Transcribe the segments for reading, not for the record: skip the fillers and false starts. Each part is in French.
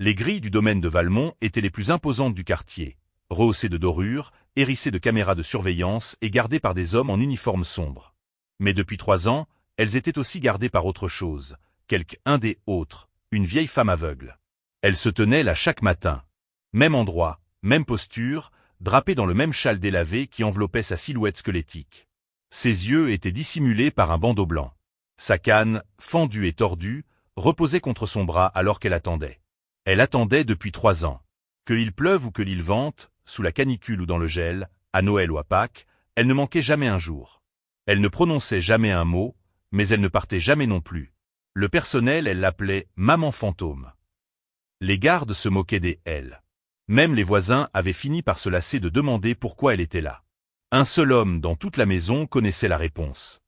Les grilles du domaine de Valmont étaient les plus imposantes du quartier, rehaussées de dorures, hérissées de caméras de surveillance et gardées par des hommes en uniforme sombre. Mais depuis 3 ans, elles étaient aussi gardées par autre chose, un des autres, une vieille femme aveugle. Elle se tenait là chaque matin. Même endroit, même posture, drapée dans le même châle délavé qui enveloppait sa silhouette squelettique. Ses yeux étaient dissimulés par un bandeau blanc. Sa canne, fendue et tordue, reposait contre son bras alors qu'elle attendait. Elle attendait depuis 3 ans. Qu'il pleuve ou qu'il vente, sous la canicule ou dans le gel, à Noël ou à Pâques, elle ne manquait jamais un jour. Elle ne prononçait jamais un mot, mais elle ne partait jamais non plus. Le personnel, elle l'appelait « maman fantôme ». Les gardes se moquaient d'elle. Même les voisins avaient fini par se lasser de demander pourquoi elle était là. Un seul homme dans toute la maison connaissait la réponse.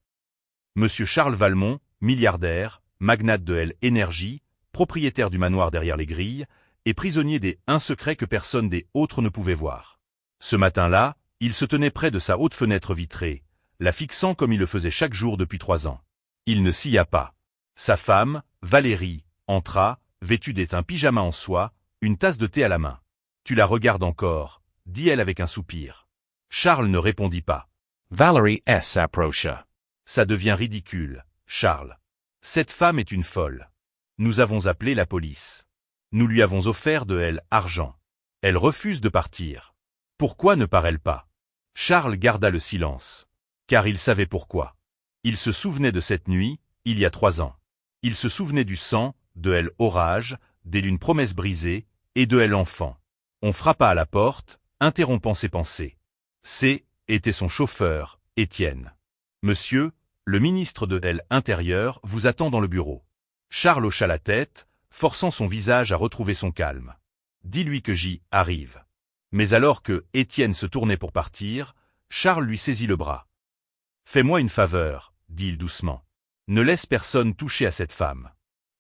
Monsieur Charles Valmont, milliardaire, magnate de Énergie, propriétaire du manoir derrière les grilles, et prisonnier des un secret que personne des autres ne pouvait voir. Ce matin-là, il se tenait près de sa haute fenêtre vitrée, la fixant comme il le faisait chaque jour depuis 3 ans. Il ne sia pas. Sa femme, Valérie, entra, vêtue d'un pyjama en soie, une tasse de thé à la main. « Tu la regardes encore » dit-elle avec un soupir. Charles ne répondit pas. Valérie s'approcha. « Ça devient ridicule, Charles. Cette femme est une folle. Nous avons appelé la police. Nous lui avons offert de l'argent. Elle refuse de partir. Pourquoi ne part-elle pas ?» Charles garda le silence. Car il savait pourquoi. Il se souvenait de cette nuit, il y a 3 ans. Il se souvenait du sang, de l'orage, des lunes promesses brisées, et de l'enfant. On frappa à la porte, interrompant ses pensées. Était son chauffeur, Étienne. « Monsieur, le ministre de l'Intérieur vous attend dans le bureau. » Charles hocha la tête, forçant son visage à retrouver son calme. « Dis-lui que j'y arrive. » Mais alors que Étienne se tournait pour partir, Charles lui saisit le bras. « Fais-moi une faveur, » dit-il doucement. « Ne laisse personne toucher à cette femme.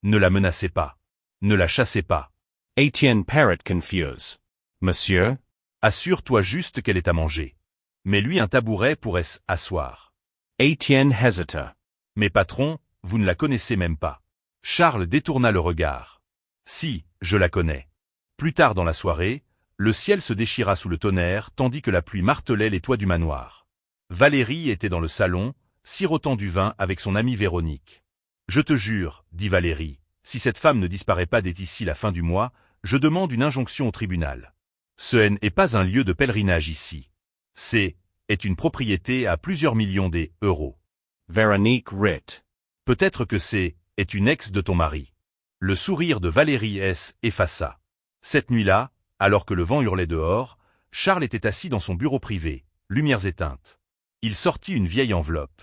Ne la menacez pas. Ne la chassez pas. » Étienne parut confus. « Monsieur ?» Assure-toi juste qu'elle est à manger. Mets-lui un tabouret pour s'asseoir. Étienne hésita. « Mais patron, vous ne la connaissez même pas. » Charles détourna le regard. « Si, je la connais. » Plus tard dans la soirée, le ciel se déchira sous le tonnerre tandis que la pluie martelait les toits du manoir. Valérie était dans le salon, sirotant du vin avec son amie Véronique. « Je te jure, dit Valérie, si cette femme ne disparaît pas d'ici la fin du mois, je demande une injonction au tribunal. Ce n'est pas un lieu de pèlerinage ici. Est une propriété à plusieurs millions d'euros. » Véronique rit. « Peut-être que est une ex de ton mari. » Le sourire de Valérie effaça. Cette nuit-là, alors que le vent hurlait dehors, Charles était assis dans son bureau privé, lumières éteintes. Il sortit une vieille enveloppe.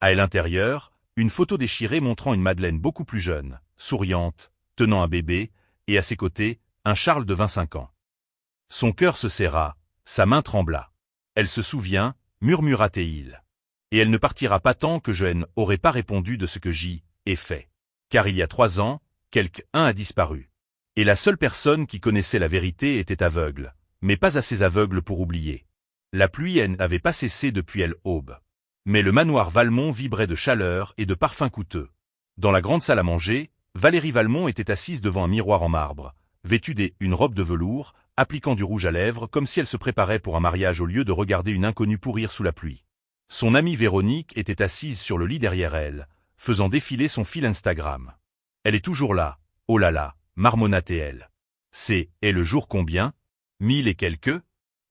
À l'intérieur, une photo déchirée montrant une Madeleine beaucoup plus jeune, souriante, tenant un bébé, et à ses côtés, un Charles de 25 ans. Son cœur se serra, sa main trembla. « Elle se souvient, » murmura-t-il. « Et elle ne partira pas tant que je n'aurai pas répondu de ce que j'y ai fait. Car il y a 3 ans, quelqu'un a disparu. Et la seule personne qui connaissait la vérité était aveugle, mais pas assez aveugle pour oublier. La pluie n'avait pas cessé depuis l'aube. Mais le manoir Valmont vibrait de chaleur et de parfums coûteux. Dans la grande salle à manger, Valérie Valmont était assise devant un miroir en marbre, vêtue d'une robe de velours, appliquant du rouge à lèvres comme si elle se préparait pour un mariage au lieu de regarder une inconnue pourrir sous la pluie. Son amie Véronique était assise sur le lit derrière elle, faisant défiler son fil Instagram. « Elle est toujours là, oh là là !» marmonna-t-elle. « Et le jour combien ? 1000 et quelques ?»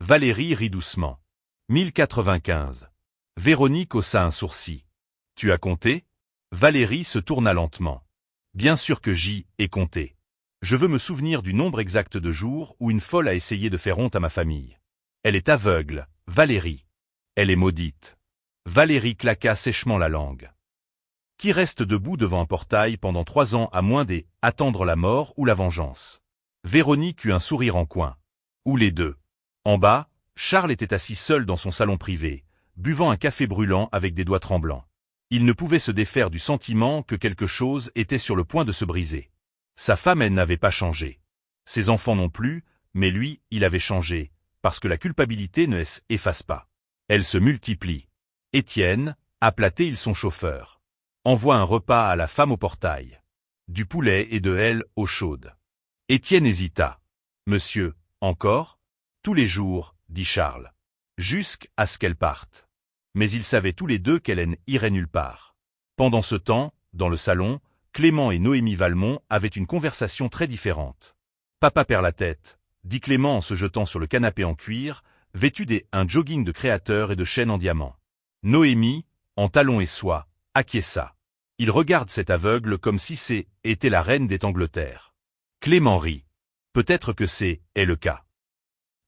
Valérie rit doucement. « 1095. » Véronique haussa un sourcil. « Tu as compté ?» Valérie se tourna lentement. « Bien sûr que j'y ai compté. Je veux me souvenir du nombre exact de jours où une folle a essayé de faire honte à ma famille. Elle est aveugle, Valérie. Elle est maudite. » Valérie claqua sèchement la langue. Qui reste debout devant un portail pendant 3 ans à moins d'attendre la mort ou la vengeance? Véronique eut un sourire en coin. Ou les deux. En bas, Charles était assis seul dans son salon privé, buvant un café brûlant avec des doigts tremblants. Il ne pouvait se défaire du sentiment que quelque chose était sur le point de se briser. Sa femme, elle n'avait pas changé. Ses enfants non plus, mais lui, il avait changé, parce que la culpabilité ne s'efface pas. Elle se multiplie. Étienne, appela-t-il son chauffeur. Envoie un repas à la femme au portail. Du poulet et de l'eau chaude. Étienne hésita. Monsieur, encore? Tous les jours, dit Charles. Jusqu'à ce qu'elle parte. Mais ils savaient tous les deux qu'Hélène irait nulle part. Pendant ce temps, dans le salon, Clément et Noémie Valmont avaient une conversation très différente. Papa perd la tête, dit Clément en se jetant sur le canapé en cuir, vêtu un jogging de créateur et de chaînes en diamant. Noémie, en talons et soie, acquiesça. Il regarde cet aveugle comme si était la reine d'Angleterre. Clément rit. Peut-être que est le cas.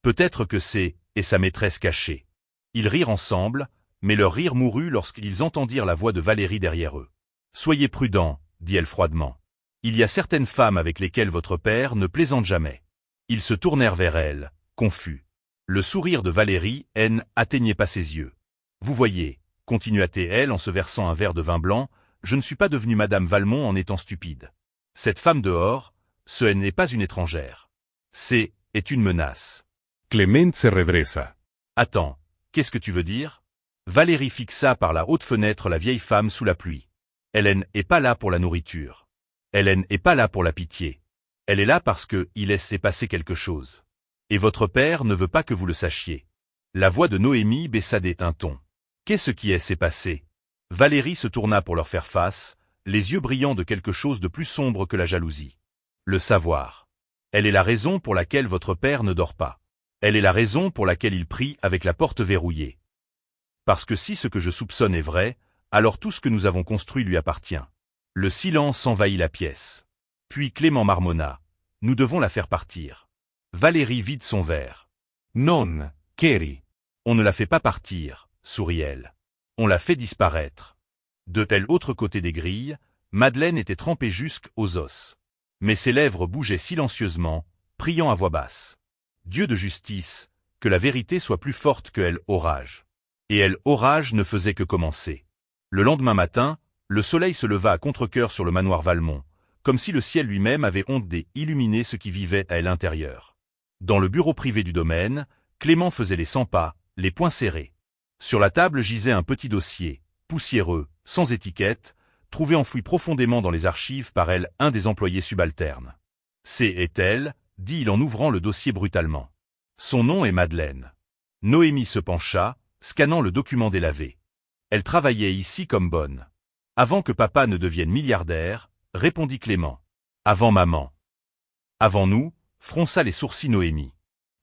Peut-être que est sa maîtresse cachée. Ils rirent ensemble, mais leur rire mourut lorsqu'ils entendirent la voix de Valérie derrière eux. Soyez prudents, dit-elle froidement. Il y a certaines femmes avec lesquelles votre père ne plaisante jamais. Ils se tournèrent vers elle, confus. Le sourire de Valérie, atteignait pas ses yeux. Vous voyez, continua-t-elle en se versant un verre de vin blanc, je ne suis pas devenue Madame Valmont en étant stupide. Cette femme dehors, n'est pas une étrangère. Est une menace. Clement se redressa. Attends, qu'est-ce que tu veux dire? Valérie fixa par la haute fenêtre la vieille femme sous la pluie. Hélène est pas là pour la nourriture. Hélène est pas là pour la pitié. Elle est là parce il s'est passé quelque chose. Et votre père ne veut pas que vous le sachiez. La voix de Noémie baissa d'un ton. Qu'est-ce qui s'est passé? Valérie se tourna pour leur faire face, les yeux brillants de quelque chose de plus sombre que la jalousie. Le savoir. Elle est la raison pour laquelle votre père ne dort pas. Elle est la raison pour laquelle il prie avec la porte verrouillée. Parce que si ce que je soupçonne est vrai, alors tout ce que nous avons construit lui appartient. Le silence envahit la pièce. Puis Clément marmonna. Nous devons la faire partir. Valérie vide son verre. Non, Kerry. On ne la fait pas partir, sourit-elle. On la fait disparaître. De l'autre côté des grilles, Madeleine était trempée jusqu'aux os. Mais ses lèvres bougeaient silencieusement, priant à voix basse. Dieu de justice, que la vérité soit plus forte que orage. Et orage ne faisait que commencer. Le lendemain matin, le soleil se leva à contre-cœur sur le manoir Valmont, comme si le ciel lui-même avait honte d'illuminer ce qui vivait à l'intérieur. Dans le bureau privé du domaine, Clément faisait les 100 pas, les poings serrés. Sur la table gisait un petit dossier, poussiéreux, sans étiquette, trouvé enfoui profondément dans les archives par un des employés subalternes. Est-elle, dit-il en ouvrant le dossier brutalement. Son nom est Madeleine. Noémie se pencha, scannant le document délavé. Elle travaillait ici comme bonne. Avant que papa ne devienne milliardaire, répondit Clément. Avant maman. Avant nous, fronça les sourcils Noémie.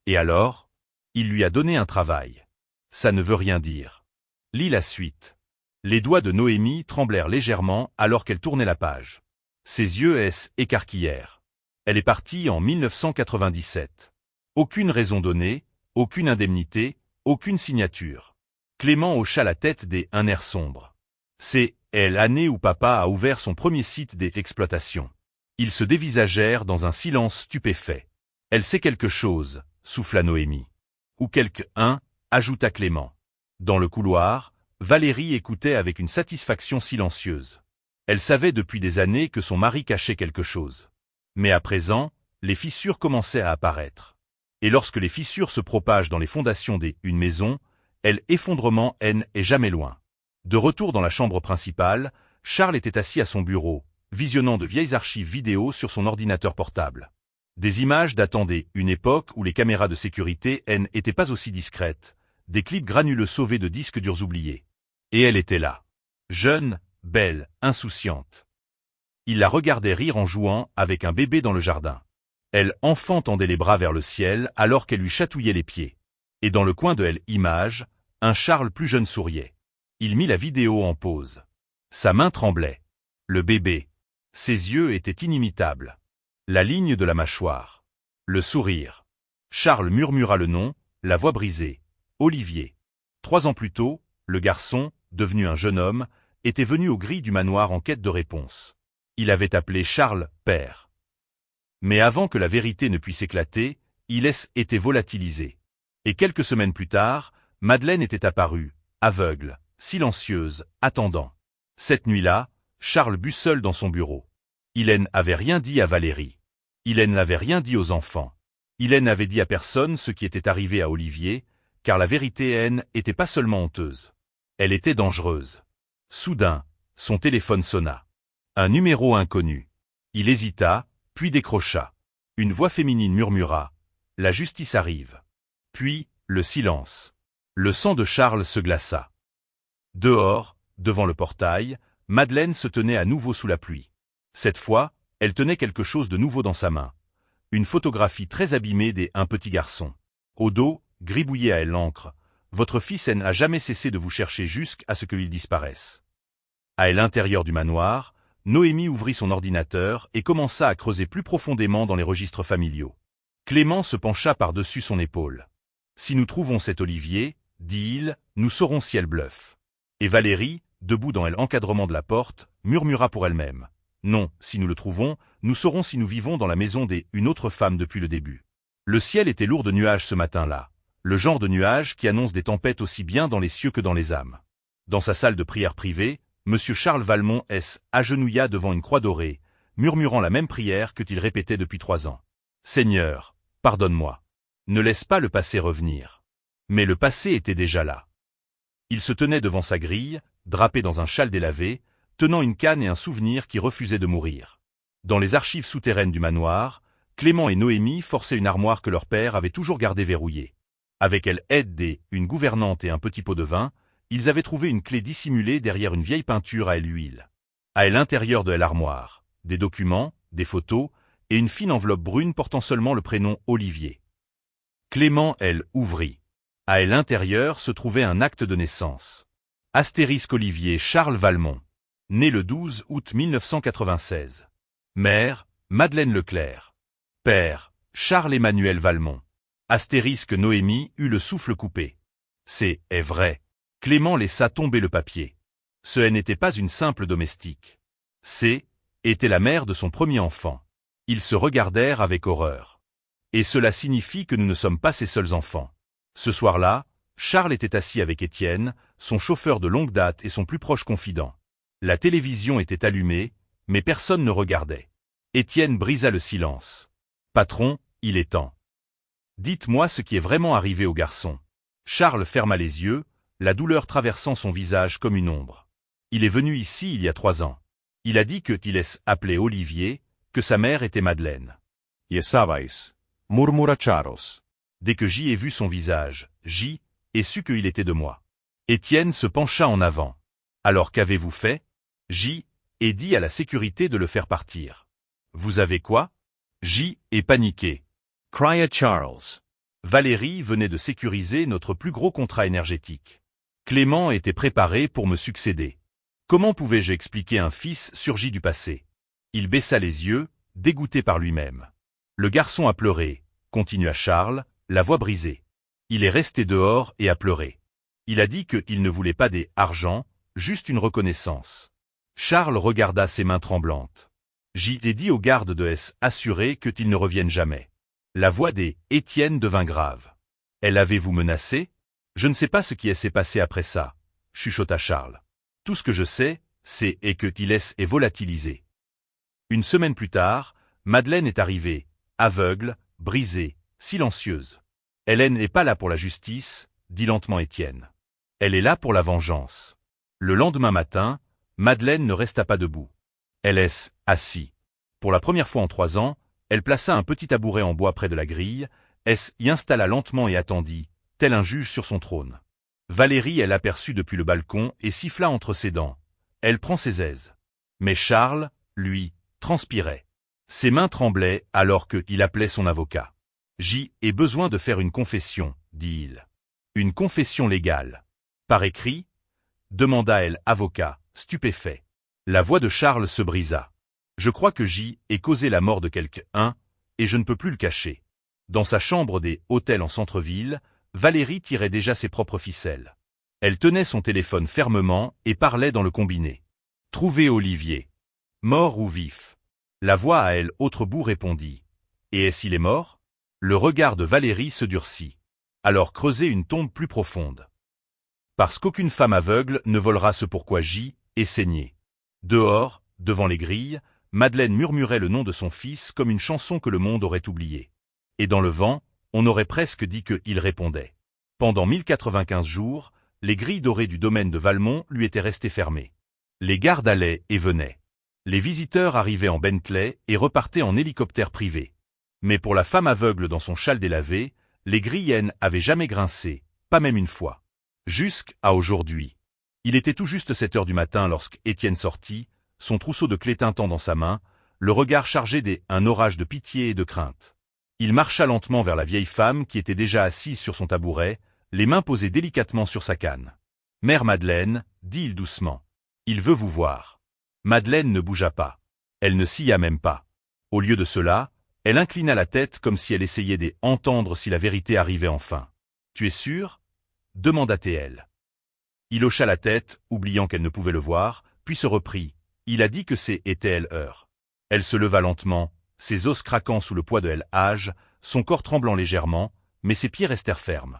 Et alors? Il lui a donné un travail. Ça ne veut rien dire. Lis la suite. Les doigts de Noémie tremblèrent légèrement alors qu'elle tournait la page. Ses yeux écarquillèrent. Elle est partie en 1997. Aucune raison donnée, aucune indemnité, aucune signature. Clément hocha la tête un air sombre. C'est l'année où papa a ouvert son premier site d'exploitation. Ils se dévisagèrent dans un silence stupéfait. Elle sait quelque chose, souffla Noémie. Ou quelqu'un, ajouta Clément. Dans le couloir, Valérie écoutait avec une satisfaction silencieuse. Elle savait depuis des années que son mari cachait quelque chose. Mais à présent, les fissures commençaient à apparaître. Et lorsque les fissures se propagent dans les fondations d'une maison, effondrement est jamais loin. De retour dans la chambre principale, Charles était assis à son bureau, visionnant de vieilles archives vidéo sur son ordinateur portable. Des images datant d'une époque où les caméras de sécurité n'étaient pas aussi discrètes, des clips granuleux sauvés de disques durs oubliés. Et elle était là. Jeune, belle, insouciante. Il la regardait rire en jouant avec un bébé dans le jardin. Enfant tendait les bras vers le ciel alors qu'elle lui chatouillait les pieds. Et dans le coin de image, un Charles plus jeune souriait. Il mit la vidéo en pause. Sa main tremblait. Le bébé. Ses yeux étaient inimitables. La ligne de la mâchoire. Le sourire. Charles murmura le nom, la voix brisée. Olivier. 3 ans plus tôt, le garçon, devenu un jeune homme, était venu aux grilles du manoir en quête de réponse. Il avait appelé Charles « père ». Mais avant que la vérité ne puisse éclater, il était volatilisé. Et quelques semaines plus tard, Madeleine était apparue, aveugle, silencieuse, attendant. Cette nuit-là, Charles but seul dans son bureau. Il n'avait rien dit à Valérie. Il n'avait rien dit aux enfants. Il n'avait dit à personne ce qui était arrivé à Olivier, car la vérité n'était pas seulement honteuse. Elle était dangereuse. Soudain, son téléphone sonna. Un numéro inconnu. Il hésita, puis décrocha. Une voix féminine murmura « La justice arrive ». Puis, le silence. Le sang de Charles se glaça. Dehors, devant le portail, Madeleine se tenait à nouveau sous la pluie. Cette fois, elle tenait quelque chose de nouveau dans sa main. Une photographie très abîmée d'un petit garçon. Au dos, gribouillé à elle l'encre. « Votre fils n'a jamais cessé de vous chercher jusqu'à ce qu'il disparaisse. » À l'intérieur du manoir, Noémie ouvrit son ordinateur et commença à creuser plus profondément dans les registres familiaux. Clément se pencha par-dessus son épaule. « Si nous trouvons cet Olivier, dit-il, nous saurons si elle bluffe. » Et Valérie, debout dans l'encadrement de la porte, murmura pour elle-même. « Non, si nous le trouvons, nous saurons si nous vivons dans la maison une autre femme depuis le début. » Le ciel était lourd de nuages ce matin-là. Le genre de nuages qui annonce des tempêtes aussi bien dans les cieux que dans les âmes. Dans sa salle de prière privée, M. Charles Valmont agenouilla devant une croix dorée, murmurant la même prière qu'il répétait depuis 3 ans. « Seigneur, pardonne-moi. Ne laisse pas le passé revenir. » Mais le passé était déjà là. Il se tenait devant sa grille, drapé dans un châle délavé, tenant une canne et un souvenir qui refusait de mourir. Dans les archives souterraines du manoir, Clément et Noémie forçaient une armoire que leur père avait toujours gardée verrouillée. Avec une gouvernante et un petit pot de vin, ils avaient trouvé une clé dissimulée derrière une vieille peinture à l'huile. À l'intérieur de l'armoire, des documents, des photos, et une fine enveloppe brune portant seulement le prénom Olivier. Clément, ouvrit. À l'intérieur se trouvait un acte de naissance. Astérisque Olivier Charles Valmont. Né le 12 août 1996. Mère, Madeleine Leclerc. Père, Charles-Emmanuel Valmont. Astérisque Noémie eut le souffle coupé. C'est vrai. Clément laissa tomber le papier. Ce n'était pas une simple domestique. Était la mère de son premier enfant. Ils se regardèrent avec horreur. Et cela signifie que nous ne sommes pas ses seuls enfants. Ce soir-là, Charles était assis avec Étienne, son chauffeur de longue date et son plus proche confident. La télévision était allumée, mais personne ne regardait. Étienne brisa le silence. « Patron, il est temps. Dites-moi ce qui est vraiment arrivé au garçon. » Charles ferma les yeux, la douleur traversant son visage comme une ombre. Il est venu ici il y a 3 ans. Il a dit qu'il s'appelait Olivier, que sa mère était Madeleine. Je sabéis, murmura Charles. Dès que j'y ai vu son visage, ai su qu'il était de moi. Étienne se pencha en avant. Alors qu'avez-vous fait? Ai dit à la sécurité de le faire partir. Vous avez quoi? Est paniqué. Cria Charles. Valérie venait de sécuriser notre plus gros contrat énergétique. Clément était préparé pour me succéder. Comment pouvais-je expliquer un fils surgi du passé? Il baissa les yeux, dégoûté par lui-même. Le garçon a pleuré, continua Charles, la voix brisée. Il est resté dehors et a pleuré. Il a dit qu'il ne voulait pas d'argent, juste une reconnaissance. Charles regarda ses mains tremblantes. J'ai dit aux gardes de assurer qu'ils ne reviennent jamais. La voix d'Étienne devint grave. Avez-vous menacé? Je ne sais pas ce qui s'est passé après ça, chuchota Charles. Tout ce que je sais, c'est qu'il est volatilisé. Une semaine plus tard, Madeleine est arrivée, aveugle, brisée, silencieuse. Elle n'est pas là pour la justice, dit lentement Étienne. Elle est là pour la vengeance. Le lendemain matin, Madeleine ne resta pas debout. Elle est assise. Pour la première fois en 3 ans, elle plaça un petit tabouret en bois près de la grille, y installa lentement et attendit, tel un juge sur son trône. Valérie l'aperçut depuis le balcon et siffla entre ses dents. Elle prend ses aises. Mais Charles, lui, transpirait. Ses mains tremblaient alors qu'il appelait son avocat. J'ai besoin de faire une confession, dit-il. Une confession légale. Par écrit? Demanda avocat, stupéfait. La voix de Charles se brisa. Je crois que ai causé la mort de quelqu'un, et je ne peux plus le cacher. Dans sa chambre des hôtels en centre-ville, Valérie tirait déjà ses propres ficelles. Elle tenait son téléphone fermement et parlait dans le combiné. Trouvez Olivier. Mort ou vif? La voix à autre bout répondit. Et s'il est mort? Le regard de Valérie se durcit. Alors creusez une tombe plus profonde. Parce qu'aucune femme aveugle ne volera ce pourquoi est saigné. Dehors, devant les grilles, Madeleine murmurait le nom de son fils comme une chanson que le monde aurait oubliée. Et dans le vent, on aurait presque dit qu'il répondait. Pendant 1095 jours, les grilles dorées du domaine de Valmont lui étaient restées fermées. Les gardes allaient et venaient. Les visiteurs arrivaient en Bentley et repartaient en hélicoptère privé. Mais pour la femme aveugle dans son châle délavé, les grilles avaient jamais grincé, pas même une fois. Jusqu'à aujourd'hui. Il était tout juste 7 heures du matin lorsque Étienne sortit, son trousseau de clés tintant dans sa main, le regard chargé un orage de pitié et de crainte. Il marcha lentement vers la vieille femme qui était déjà assise sur son tabouret, les mains posées délicatement sur sa canne. « Mère Madeleine, dit-il doucement. Il veut vous voir. » Madeleine ne bougea pas. Elle ne sia même pas. Au lieu de cela, elle inclina la tête comme si elle essayait d'entendre si la vérité arrivait enfin. « Tu es sûr ?» demanda-t-elle. Il hocha la tête, oubliant qu'elle ne pouvait le voir, puis se reprit. Il a dit que était elle heure. Elle se leva lentement, ses os craquant sous le poids de l'âge, son corps tremblant légèrement, mais ses pieds restèrent fermes.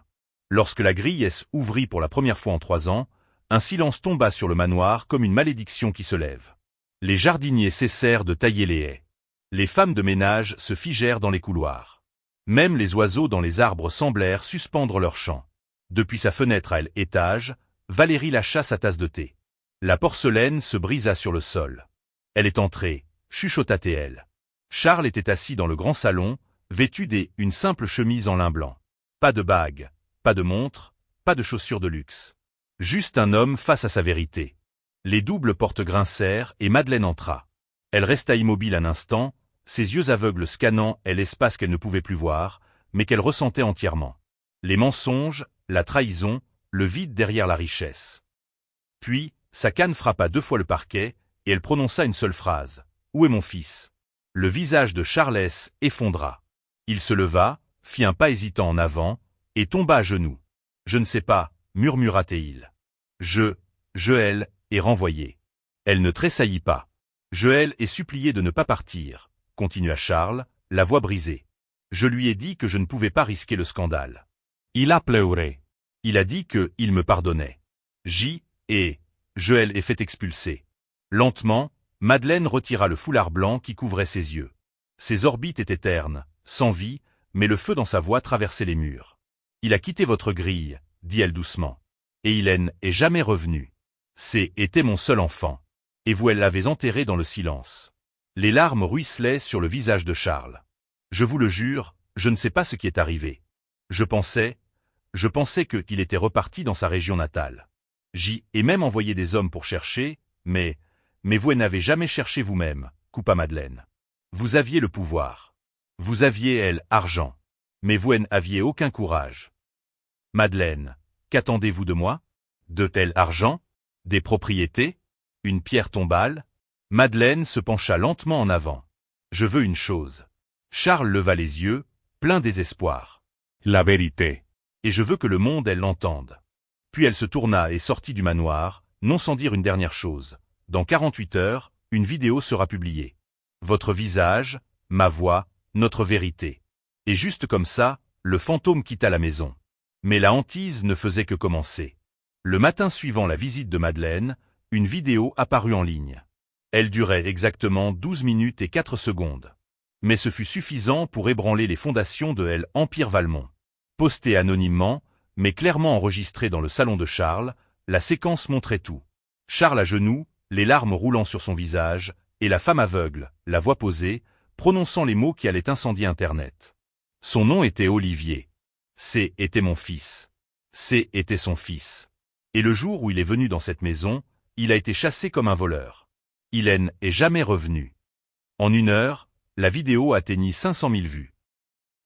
Lorsque la grille ouvrit pour la première fois en 3 ans, un silence tomba sur le manoir comme une malédiction qui se lève. Les jardiniers cessèrent de tailler les haies. Les femmes de ménage se figèrent dans les couloirs. Même les oiseaux dans les arbres semblèrent suspendre leur chant. Depuis sa fenêtre à l'étage, Valérie lâcha sa tasse de thé. La porcelaine se brisa sur le sol. Elle est entrée, chuchota-t-elle. Charles était assis dans le grand salon, vêtu d'une simple chemise en lin blanc. Pas de bague, pas de montre, pas de chaussures de luxe. Juste un homme face à sa vérité. Les doubles portes grincèrent et Madeleine entra. Elle resta immobile un instant, ses yeux aveugles scannant l'espace qu'elle ne pouvait plus voir, mais qu'elle ressentait entièrement. Les mensonges, la trahison, le vide derrière la richesse. Puis, sa canne frappa 2 fois le parquet, et elle prononça une seule phrase. « Où est mon fils ?» Le visage de Charles effondra. Il se leva, fit un pas hésitant en avant, et tomba à genoux. « Je ne sais pas, » murmura-t-il. Elle est renvoyée. Elle ne tressaillit pas. Elle est suppliée de ne pas partir, continua Charles, la voix brisée. Je lui ai dit que je ne pouvais pas risquer le scandale. Il a pleuré. Il a dit qu'il me pardonnait. Elle est fait expulser. Lentement, Madeleine retira le foulard blanc qui couvrait ses yeux. Ses orbites étaient ternes, sans vie, mais le feu dans sa voix traversait les murs. Il a quitté votre grille, dit-elle doucement. Et il est jamais revenu. Était mon seul enfant. Et vous l'avez enterré dans le silence. Les larmes ruisselaient sur le visage de Charles. Je vous le jure, je ne sais pas ce qui est arrivé. Je pensais qu'il était reparti dans sa région natale. J'y ai même envoyé des hommes pour chercher, mais vous n'avez jamais cherché vous-même, coupa Madeleine. Vous aviez le pouvoir. Vous aviez argent. Mais vous n'aviez aucun courage. Madeleine, qu'attendez-vous de moi? De argent? Des propriétés? Une pierre tombale? Madeleine se pencha lentement en avant. Je veux une chose. Charles leva les yeux, plein désespoir. La vérité. Et je veux que le monde l'entende. Puis elle se tourna et sortit du manoir, non sans dire une dernière chose. Dans 48 heures, une vidéo sera publiée. Votre visage, ma voix, notre vérité. Et juste comme ça, le fantôme quitta la maison. Mais la hantise ne faisait que commencer. Le matin suivant la visite de Madeleine, une vidéo apparut en ligne. Elle durait exactement 12 minutes et 4 secondes. Mais ce fut suffisant pour ébranler les fondations de l'Empire Valmont. Postée anonymement, mais clairement enregistrée dans le salon de Charles, la séquence montrait tout. Charles à genoux, les larmes roulant sur son visage, et la femme aveugle, la voix posée, prononçant les mots qui allaient incendier Internet. Son nom était Olivier. Était mon fils. Était son fils. Et le jour où il est venu dans cette maison, il a été chassé comme un voleur. Il est jamais revenu. En 1 heure, la vidéo atteignit 500 000 vues.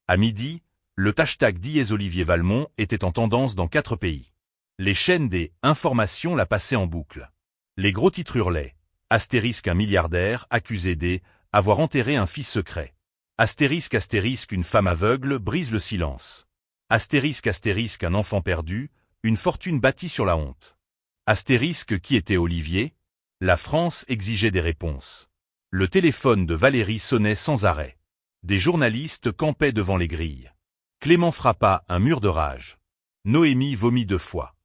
À midi, le hashtag #Olivier Valmont était en tendance dans 4 pays. Les chaînes des informations la passaient en boucle. Les gros titres hurlaient. Astérisque un milliardaire accusé d'avoir enterré un fils secret. Astérisque une femme aveugle brise le silence. Astérisque un enfant perdu, une fortune bâtie sur la honte. Astérisque qui était Olivier? La France exigeait des réponses. Le téléphone de Valérie sonnait sans arrêt. Des journalistes campaient devant les grilles. Clément frappa un mur de rage. Noémie vomit 2 fois.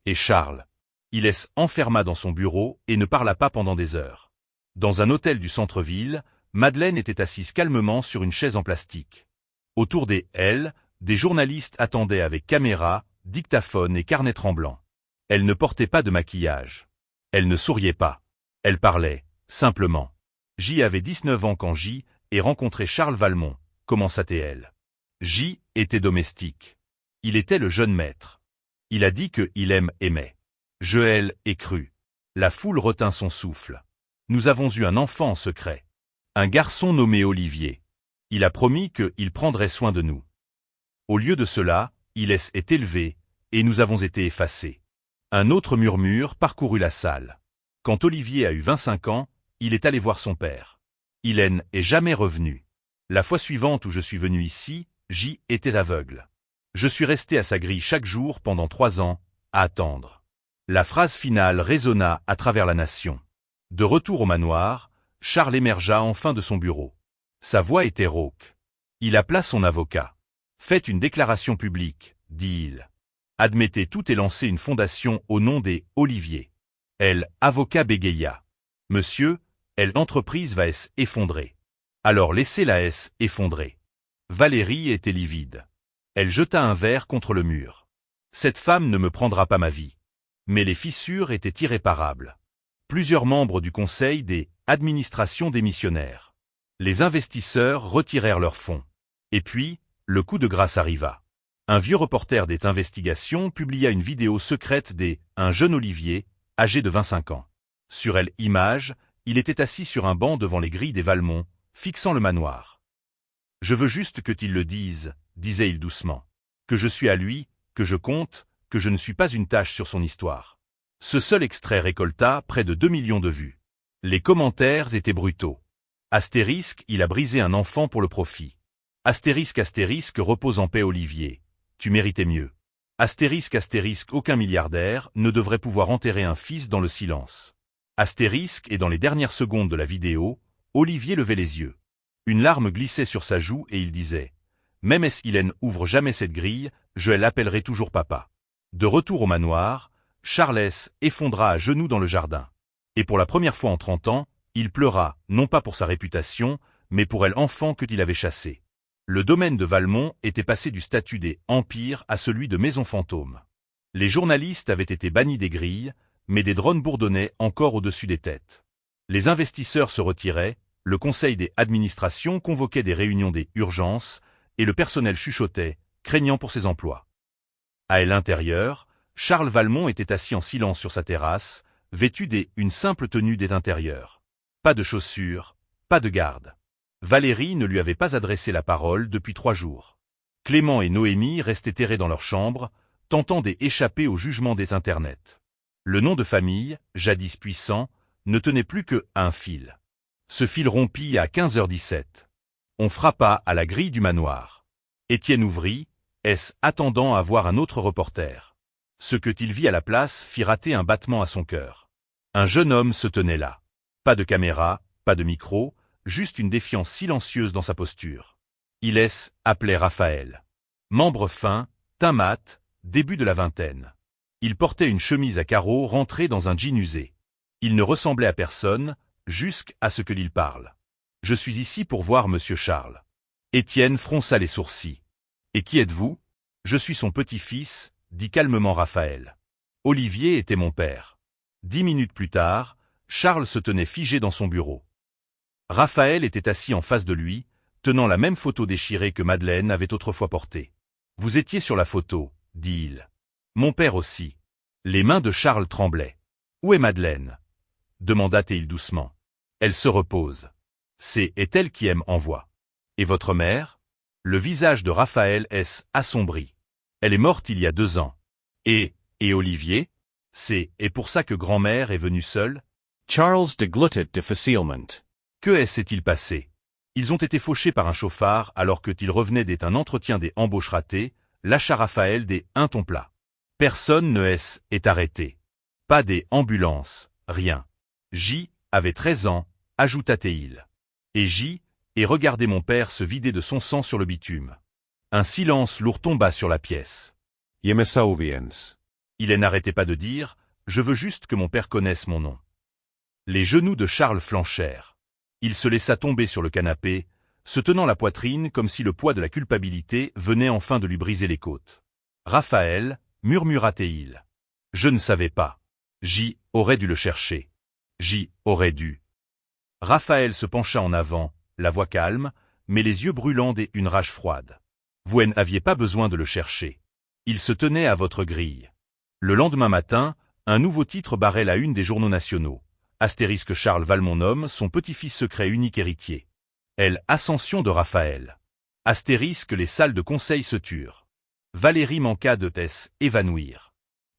Et Charles? Il enferma dans son bureau et ne parla pas pendant des heures. Dans un hôtel du centre-ville, Madeleine était assise calmement sur une chaise en plastique. Autour d'elle, des journalistes attendaient avec caméra, dictaphone et carnet tremblant. Elle ne portait pas de maquillage. Elle ne souriait pas. Elle parlait, simplement. Avait 19 ans quand ait rencontré Charles Valmont, commença T.L. J. était domestique. Il était le jeune maître. Il a dit que il aimait. Joël est cru. La foule retint son souffle. Nous avons eu un enfant en secret. Un garçon nommé Olivier. Il a promis qu'il prendrait soin de nous. Au lieu de cela, il est élevé, et nous avons été effacés. Un autre murmure parcourut la salle. Quand Olivier a eu 25 ans, il est allé voir son père. Il est jamais revenu. La fois suivante où je suis venu ici, J. était aveugle. Je suis resté à sa grille chaque jour pendant 3 ans, à attendre. La phrase finale résonna à travers la nation. De retour au manoir, Charles émergea enfin de son bureau. Sa voix était rauque. Il appela son avocat. « Faites une déclaration publique, dit-il. Admettez tout et lancez une fondation au nom des Olivier. » Avocat bégaya. « Monsieur, l'entreprise va s'effondrer. Alors laissez la effondrer. » Valérie était livide. Elle jeta un verre contre le mur. « Cette femme ne me prendra pas ma vie. » Mais les fissures étaient irréparables. Plusieurs membres du conseil des administrations démissionnèrent. Les investisseurs retirèrent leurs fonds. Et puis, le coup de grâce arriva. Un vieux reporter des investigations publia une vidéo secrète un jeune Olivier, âgé de 25 ans. Sur l'image, il était assis sur un banc devant les grilles des Valmont, fixant le manoir. « Je veux juste que tu le dises, disait-il doucement. Que je suis à lui, que je compte, que je ne suis pas une tache sur son histoire. » Ce seul extrait récolta près de 2 millions de vues. Les commentaires étaient brutaux. Astérisque, il a brisé un enfant pour le profit. Astérisque, repose en paix Olivier. Tu méritais mieux. Astérisque, aucun milliardaire ne devrait pouvoir enterrer un fils dans le silence. Astérisque, et dans les dernières secondes de la vidéo, Olivier levait les yeux. Une larme glissait sur sa joue et il disait « Même s'il ouvre jamais cette grille, je l'appellerai toujours papa. » De retour au manoir, Charles effondra à genoux dans le jardin. Et pour la première fois en 30 ans, il pleura, non pas pour sa réputation, mais pour l'enfant qu'il avait chassé. Le domaine de Valmont était passé du statut des empires à celui de maison fantôme. Les journalistes avaient été bannis des grilles, mais des drones bourdonnaient encore au-dessus des têtes. Les investisseurs se retiraient, le conseil des administrations convoquait des réunions des urgences, et le personnel chuchotait, craignant pour ses emplois. À l'intérieur, Charles Valmont était assis en silence sur sa terrasse, vêtu une simple tenue d'intérieur. Pas de chaussures, pas de garde. Valérie ne lui avait pas adressé la parole depuis 3 jours. Clément et Noémie restaient terrés dans leur chambre, tentant d'échapper au jugement des internets. Le nom de famille, jadis puissant, ne tenait plus qu'à un fil. Ce fil rompit à 15h17. On frappa à la grille du manoir. Étienne ouvrit, attendant à voir un autre reporter. Ce qu'il vit à la place fit rater un battement à son cœur. Un jeune homme se tenait là. Pas de caméra, pas de micro, juste une défiance silencieuse dans sa posture. Il appelait Raphaël. Membre fin, teint mat, début de la vingtaine. Il portait une chemise à carreaux rentrée dans un jean usé. Il ne ressemblait à personne, jusqu'à ce qu'il parle. « Je suis ici pour voir Monsieur Charles. » Étienne fronça les sourcils. « Et qui êtes-vous ? » ?»« Je suis son petit-fils, » dit calmement Raphaël. « Olivier était mon père. » 10 minutes plus tard, Charles se tenait figé dans son bureau. Raphaël était assis en face de lui, tenant la même photo déchirée que Madeleine avait autrefois portée. « Vous étiez sur la photo, » dit-il. « Mon père aussi. » Les mains de Charles tremblaient. « Où est Madeleine ?» demanda-t-il doucement. « Elle se repose. C'est elle qui envoie. Et votre mère ?» Le visage de Raphaël assombri. « Elle est morte il y a 2 ans. Et Olivier ? C'est pour ça que grand-mère est venue seule ?» Charles deglutted difficilement. Que s'est-il passé? Ils ont été fauchés par un chauffard alors qu'ils revenaient d'un entretien des embauches ratées, lâcha Raphaël un ton plat. Personne ne est arrêté. Pas des ambulances, rien. J. avait 13 ans, ajouta-t-il. Et J. et regardait mon père se vider de son sang sur le bitume. Un silence lourd tomba sur la pièce. Yemesauviens. Il n'arrêtait pas de dire, je veux juste que mon père connaisse mon nom. Les genoux de Charles flanchèrent. Il se laissa tomber sur le canapé, se tenant la poitrine comme si le poids de la culpabilité venait enfin de lui briser les côtes. Raphaël, murmura-t-il. Je ne savais pas. J. aurait dû le chercher. J. aurait dû. Raphaël se pencha en avant, la voix calme, mais les yeux brûlants et une rage froide. Vous n'aviez pas besoin de le chercher. Il se tenait à votre grille. Le lendemain matin, un nouveau titre barrait la une des journaux nationaux. Astérisque Charles Valmont nomme son petit-fils secret unique héritier. Ascension de Raphaël. Astérisque les salles de conseil se turent. Valérie manqua de évanouir.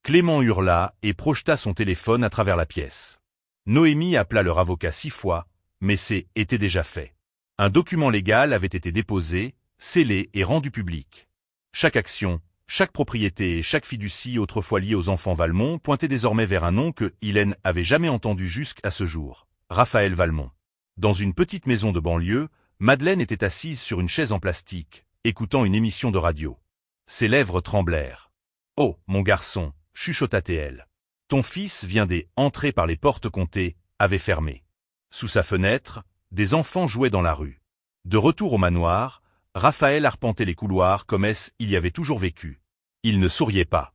Clément hurla et projeta son téléphone à travers la pièce. Noémie appela leur avocat 6 fois, mais était déjà fait. Un document légal avait été déposé, scellé et rendu public. Chaque action, chaque propriété et chaque fiducie autrefois liée aux enfants Valmont pointait désormais vers un nom que Hélène avait jamais entendu jusqu'à ce jour, Raphaël Valmont. Dans une petite maison de banlieue, Madeleine était assise sur une chaise en plastique, écoutant une émission de radio. Ses lèvres tremblèrent. « Oh, mon garçon !» chuchota-t-elle. « Ton fils vient entrer par les portes comptées, avait fermé. » Sous sa fenêtre, des enfants jouaient dans la rue. De retour au manoir, Raphaël arpentait les couloirs comme il y avait toujours vécu. Il ne souriait pas.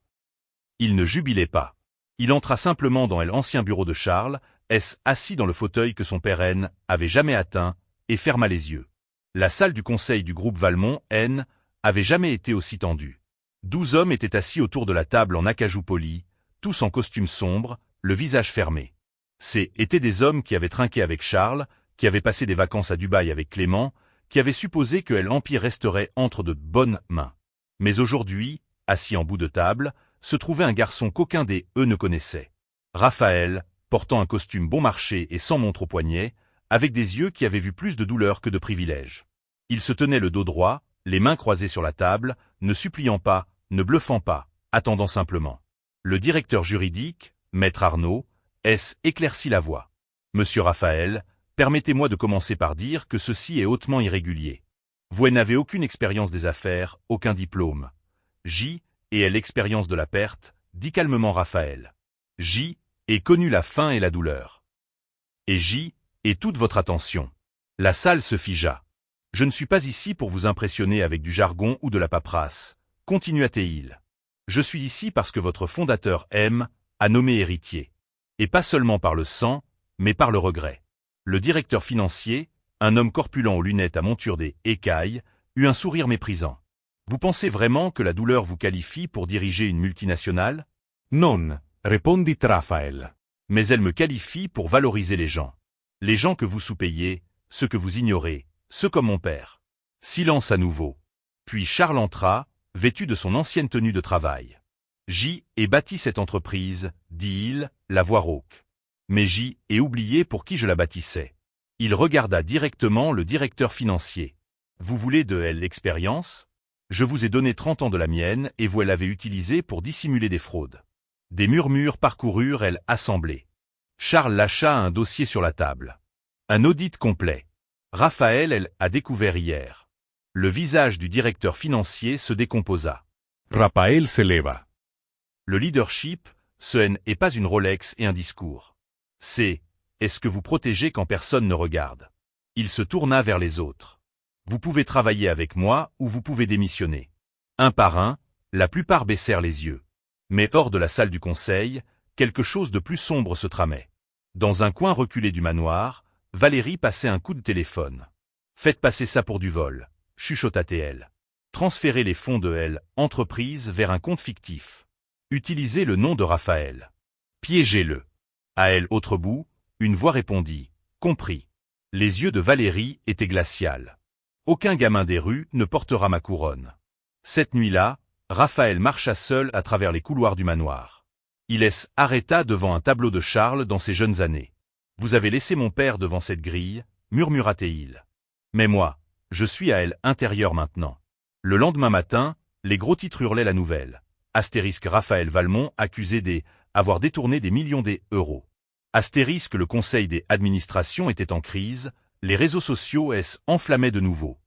Il ne jubilait pas. Il entra simplement dans l'ancien bureau de Charles, assis dans le fauteuil que son père avait jamais atteint, et ferma les yeux. La salle du conseil du groupe Valmont, avait jamais été aussi tendue. 12 hommes étaient assis autour de la table en acajou poli, tous en costume sombre, le visage fermé. C'étaient des hommes qui avaient trinqué avec Charles, qui avaient passé des vacances à Dubaï avec Clément, qui avaient supposé que l'Empire resterait entre de bonnes mains. Mais aujourd'hui, assis en bout de table, se trouvait un garçon qu'aucun d'eux ne connaissait. Raphaël, portant un costume bon marché et sans montre au poignet, avec des yeux qui avaient vu plus de douleur que de privilèges. Il se tenait le dos droit, les mains croisées sur la table, ne suppliant pas, ne bluffant pas, attendant simplement. Le directeur juridique, Maître Arnaud, éclaircit la voix. « Monsieur Raphaël, permettez-moi de commencer par dire que ceci est hautement irrégulier. Vous n'avez aucune expérience des affaires, aucun diplôme. J. et l'expérience de la perte, dit calmement Raphaël. J. ait connu la faim et la douleur. Et J. ait toute votre attention. » La salle se figea. « Je ne suis pas ici pour vous impressionner avec du jargon ou de la paperasse, continua-t-il. Je suis ici parce que votre fondateur a nommé héritier. Et pas seulement par le sang, mais par le regret. » Le directeur financier, un homme corpulent aux lunettes à monture des écailles, eut un sourire méprisant. « Vous pensez vraiment que la douleur vous qualifie pour diriger une multinationale ? » Non, répondit Raphaël. « Mais elle me qualifie pour valoriser les gens. Les gens que vous sous-payez, ceux que vous ignorez, ceux comme mon père. » Silence à nouveau. Puis Charles entra, vêtu de son ancienne tenue de travail. « J. ait bâti cette entreprise, dit-il, la voix rauque. Mais J. ait oublié pour qui je la bâtissais. » Il regarda directement le directeur financier. « Vous voulez de l'expérience ? Je vous ai donné 30 ans de la mienne et vous l'avez utilisée pour dissimuler des fraudes. » Des murmures parcoururent l'assemblée. Charles lâcha un dossier sur la table. Un audit complet. Raphaël a découvert hier. Le visage du directeur financier se décomposa. Raphaël s'éleva. Le leadership, ce n'est pas une Rolex et un discours. Est-ce que vous protégez quand personne ne regarde? Il se tourna vers les autres. Vous pouvez travailler avec moi ou vous pouvez démissionner. Un par un, la plupart baissèrent les yeux. Mais hors de la salle du conseil, quelque chose de plus sombre se tramait. Dans un coin reculé du manoir, Valérie passait un coup de téléphone. « Faites passer ça pour du vol », chuchota-t-elle. « Transférez les fonds de entreprise vers un compte fictif. Utilisez le nom de Raphaël. Piégez-le. » À autre bout, une voix répondit. « Compris. » Les yeux de Valérie étaient glacials. « Aucun gamin des rues ne portera ma couronne. » Cette nuit-là, Raphaël marcha seul à travers les couloirs du manoir. Il arrêta devant un tableau de Charles dans ses jeunes années. « Vous avez laissé mon père devant cette grille, » murmura-t-il. « Mais moi, je suis à intérieur maintenant. » Le lendemain matin, les gros titres hurlaient la nouvelle. Astérisque Raphaël Valmont accusé d'avoir détourné des millions d'euros. Astérisque le conseil des administrations était en crise, les réseaux sociaux enflammaient de nouveau.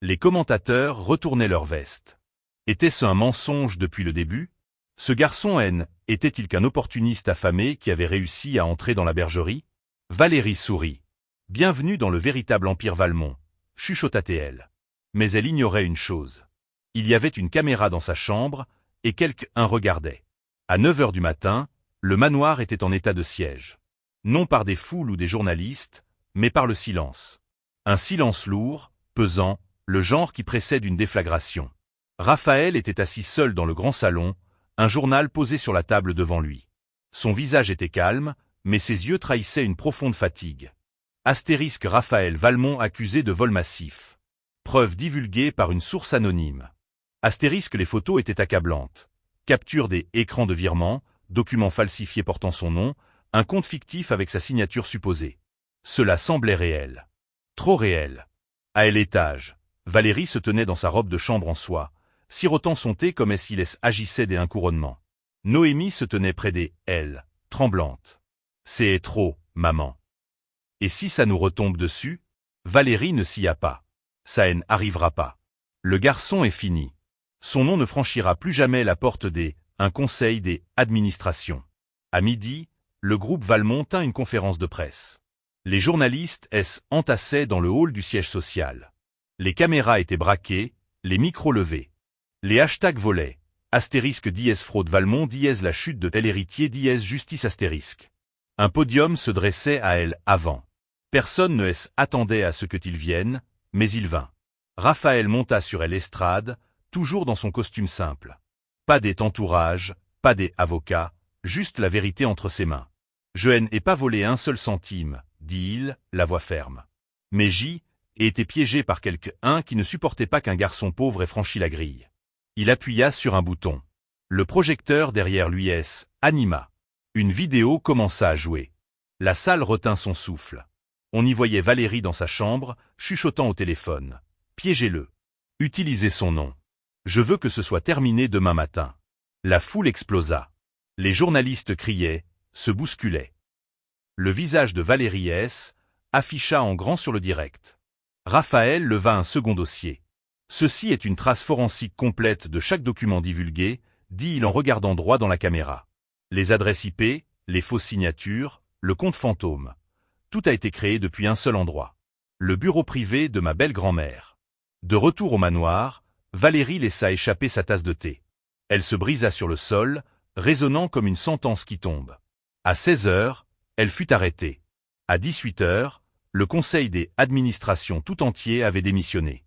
Les commentateurs retournaient leurs vestes. Était-ce un mensonge depuis le début? Ce garçon était-il qu'un opportuniste affamé qui avait réussi à entrer dans la bergerie? Valérie sourit. « Bienvenue dans le véritable empire Valmont », chuchota-t-elle. Mais elle ignorait une chose. Il y avait une caméra dans sa chambre, et quelqu'un regardait. À 9 heures du matin, le manoir était en état de siège. Non par des foules ou des journalistes, mais par le silence. Un silence lourd, pesant, le genre qui précède une déflagration. Raphaël était assis seul dans le grand salon, un journal posé sur la table devant lui. Son visage était calme, mais ses yeux trahissaient une profonde fatigue. Astérisque Raphaël Valmont accusé de vol massif. Preuve divulguée par une source anonyme. Astérisque les photos étaient accablantes. Capture des écrans de virement, documents falsifiés portant son nom, un compte fictif avec sa signature supposée. Cela semblait réel. Trop réel. À l'étage, Valérie se tenait dans sa robe de chambre en soie, sirotant son thé comme si elle agissait d'un couronnement. Noémie se tenait près d'elle, tremblante. C'est trop, maman. Et si ça nous retombe dessus? Valérie ne s'y a pas. Ça n'arrivera pas. Le garçon est fini. Son nom ne franchira plus jamais la porte un conseil des administrations. À midi, le groupe Valmont tint une conférence de presse. Les journalistes entassaient dans le hall du siège social. Les caméras étaient braquées, les micros levés. Les hashtags volaient. Astérisque fraude Valmont la chute de tel héritier justice astérisque. Un podium se dressait à elle avant. Personne ne attendait à ce que qu'il vienne, mais il vint. Raphaël monta sur l'estrade, toujours dans son costume simple. Pas des entourages, pas des avocats, juste la vérité entre ses mains. Je n'ai pas volé un seul centime, dit-il, la voix ferme. Mais j'y ai été piégé par quelqu'un qui ne supportait pas qu'un garçon pauvre ait franchi la grille. Il appuya sur un bouton. Le projecteur derrière lui anima. Une vidéo commença à jouer. La salle retint son souffle. On y voyait Valérie dans sa chambre, chuchotant au téléphone. Piégez-le. Utilisez son nom. Je veux que ce soit terminé demain matin. La foule explosa. Les journalistes criaient, se bousculaient. Le visage de Valérie afficha en grand sur le direct. Raphaël leva un second dossier. Ceci est une trace forensique complète de chaque document divulgué, dit-il en regardant droit dans la caméra. Les adresses IP, les fausses signatures, le compte fantôme. Tout a été créé depuis un seul endroit. Le bureau privé de ma belle-grand-mère. De retour au manoir, Valérie laissa échapper sa tasse de thé. Elle se brisa sur le sol, résonnant comme une sentence qui tombe. À 16 heures, elle fut arrêtée. À 18 heures, le conseil des administrations tout entier avait démissionné.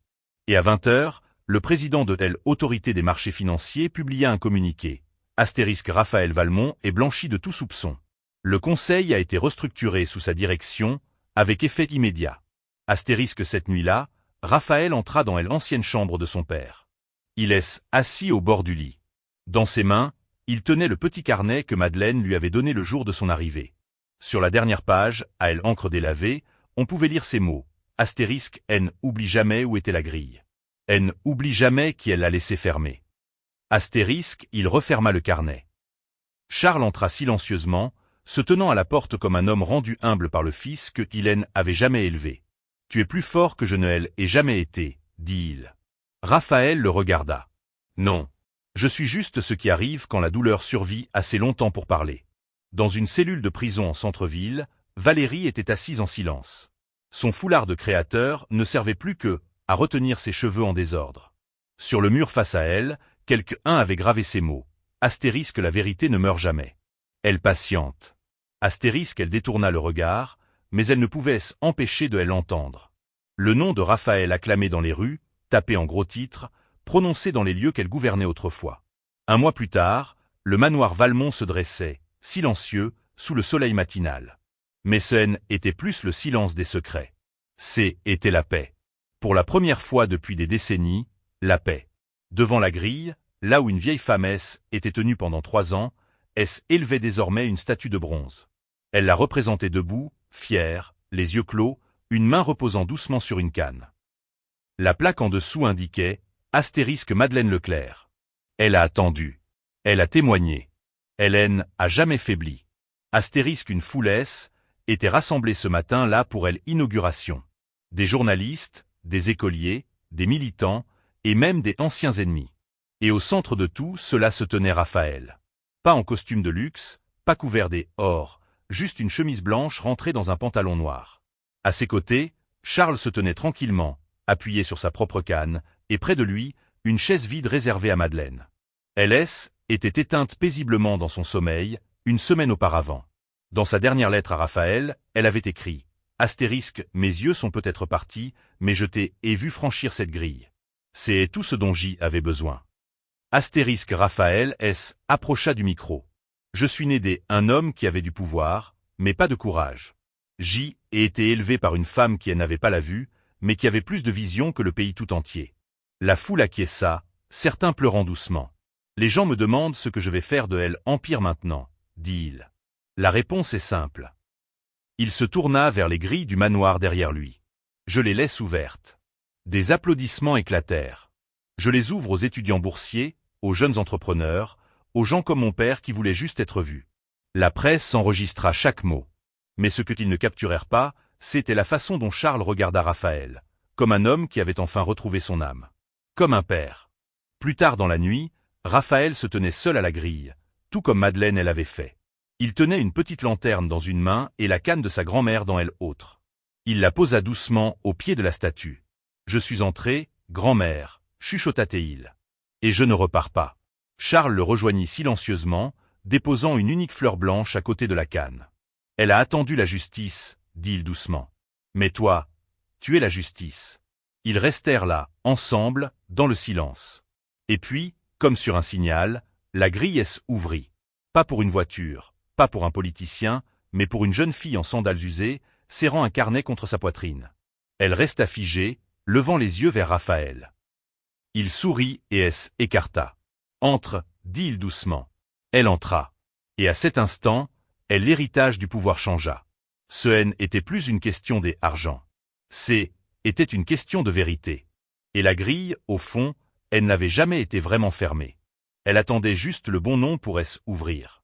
Et à 20 heures, le président de telle autorité des marchés financiers publia un communiqué. Astérisque Raphaël Valmont est blanchi de tout soupçon. Le conseil a été restructuré sous sa direction, avec effet immédiat. Astérisque cette nuit-là, Raphaël entra dans l'ancienne chambre de son père. Il est assis au bord du lit. Dans ses mains, il tenait le petit carnet que Madeleine lui avait donné le jour de son arrivée. Sur la dernière page, à l'encre délavée, on pouvait lire ces mots. Astérisque N oublie jamais où était la grille. N oublie jamais qui elle l'a laissé fermer. Astérisque, il referma le carnet. Charles entra silencieusement, se tenant à la porte comme un homme rendu humble par le fils que Hélène avait jamais élevé. Tu es plus fort que je ne l'ai jamais été, dit-il. Raphaël le regarda. Non. Je suis juste ce qui arrive quand la douleur survit assez longtemps pour parler. Dans une cellule de prison en centre-ville, Valérie était assise en silence. Son foulard de créateur ne servait plus que à retenir ses cheveux en désordre. Sur le mur face à elle, quelqu'un avait gravé ces mots. Astérisque la vérité ne meurt jamais. Elle patiente. Astérisque elle détourna le regard, mais elle ne pouvait s'empêcher de l'entendre. Le nom de Raphaël acclamé dans les rues, tapé en gros titres, prononcé dans les lieux qu'elle gouvernait autrefois. Un mois plus tard, le manoir Valmont se dressait, silencieux, sous le soleil matinal. Mais ce était plus le silence des secrets. C'était la paix. Pour la première fois depuis des décennies, la paix. Devant la grille, là où une vieille femme était tenue pendant 3 ans, élevait désormais une statue de bronze. Elle la représentait debout, fière, les yeux clos, une main reposant doucement sur une canne. La plaque en dessous indiquait « Astérisque Madeleine Leclerc ». Elle a attendu. Elle a témoigné. Hélène a jamais faibli. Astérisque une foulesse était rassemblée ce matin-là pour l'inauguration. Des journalistes, des écoliers, des militants, et même des anciens ennemis. Et au centre de tout cela se tenait Raphaël. Pas en costume de luxe, pas couvert or, juste une chemise blanche rentrée dans un pantalon noir. À ses côtés, Charles se tenait tranquillement, appuyé sur sa propre canne, et près de lui, une chaise vide réservée à Madeleine. Elle était éteinte paisiblement dans son sommeil, une semaine auparavant. Dans sa dernière lettre à Raphaël, elle avait écrit « Astérisque, mes yeux sont peut-être partis, mais je t'ai vu franchir cette grille. C'est tout ce dont J avait besoin. Astérisque Raphaël S. approcha du micro. Je suis né un homme qui avait du pouvoir, mais pas de courage. J. ai été élevé par une femme qui n'avait pas la vue, mais qui avait plus de vision que le pays tout entier. La foule acquiesça, certains pleurant doucement. Les gens me demandent ce que je vais faire de elle empire maintenant, dit-il. La réponse est simple. Il se tourna vers les grilles du manoir derrière lui. Je les laisse ouvertes. Des applaudissements éclatèrent. Je les ouvre aux étudiants boursiers, aux jeunes entrepreneurs, aux gens comme mon père qui voulaient juste être vus. La presse enregistra chaque mot. Mais ce qu'ils ne capturèrent pas, c'était la façon dont Charles regarda Raphaël, comme un homme qui avait enfin retrouvé son âme. Comme un père. Plus tard dans la nuit, Raphaël se tenait seul à la grille, tout comme Madeleine elle avait fait. Il tenait une petite lanterne dans une main et la canne de sa grand-mère dans l'autre. Il la posa doucement au pied de la statue. « Je suis entré, grand-mère, chuchota-t-il. Et je ne repars pas. » Charles le rejoignit silencieusement, déposant une unique fleur blanche à côté de la canne. « Elle a attendu la justice, dit-il doucement. Mais toi, tu es la justice. » Ils restèrent là, ensemble, dans le silence. Et puis, comme sur un signal, la grille s'ouvrit. Pas pour une voiture, pas pour un politicien, mais pour une jeune fille en sandales usées, serrant un carnet contre sa poitrine. Elle resta figée, levant les yeux vers Raphaël. Il sourit et s'écarta. « Entre, dit-il doucement. » Elle entra. Et à cet instant, l'héritage du pouvoir changea. Ce N était plus une question d'argent. C était une question de vérité. Et la grille, au fond, elle n'avait jamais été vraiment fermée. Elle attendait juste le bon nom pour s'ouvrir.